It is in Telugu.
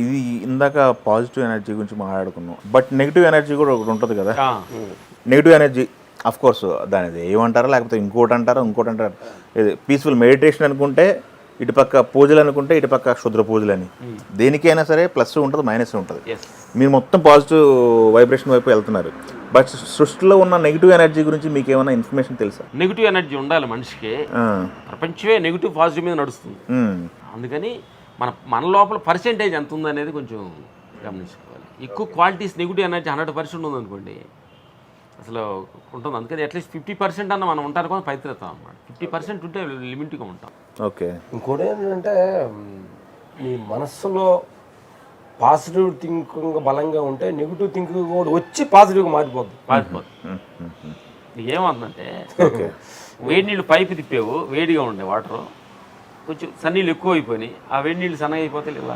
ఇది ఇందాక పాజిటివ్ ఎనర్జీ గురించి మాట్లాడుకున్నాం, బట్ నెగిటివ్ ఎనర్జీ కూడా ఒకటి ఉంటుంది కదా. నెగిటివ్ ఎనర్జీ అఫ్ కోర్స్ దానిది ఏమంటారా, లేకపోతే ఇంకోటి అంటారు. ఇది పీస్ఫుల్ మెడిటేషన్ అనుకుంటే ఇటుపక్క పూజలు అనుకుంటే ఇటుపక్క క్షుద్ర పూజలని. దేనికైనా సరే ప్లస్ ఉంటుంది, మైనస్ ఉంటుంది. మీరు మొత్తం పాజిటివ్ వైబ్రేషన్ వైపు వెళ్తున్నారు, బట్ సృష్టిలో ఉన్న నెగిటివ్ ఎనర్జీ గురించి మీకు ఏమైనా ఇన్ఫర్మేషన్ తెలుసా? నెగిటివ్ ఎనర్జీ ఉండాలి మనిషికి. ప్రపంచమే నెగిటివ్ పాజిటివ్ మీద నడుస్తుంది. అందుకని మన లోపల పర్సెంటేజ్ ఎంత ఉందనేది కొంచెం గమనించుకోవాలి. ఎక్కువ క్వాలిటీస్ నెగిటివ్ ఎనర్జీ 100% ఉందనుకోండి అసలు ఉంటుంది. అందుకని అట్లీస్ట్ 50% అన్న మనం ఉంటారు కూడా ప్రయత్నిస్తాం అన్నమాట. 50% ఉంటే లిమిట్గా ఉంటాం. ఓకే. ఇంకోటి ఏంటంటే మీ మనస్సులో పాజిటివ్ థింకింగ్ బలంగా ఉంటే నెగిటివ్ థింకింగ్ కూడా వచ్చి పాజిటివ్గా మారిపోద్ది. ఏమవుతుందంటే వేడి నీళ్ళు పైపు తిప్పేవు, వేడిగా ఉండే వాటర్ కొంచెం సన్నీళ్ళు ఎక్కువ అయిపోయినాయి, ఆ వేడి నీళ్ళు సన్నగా అయిపోతే ఇలా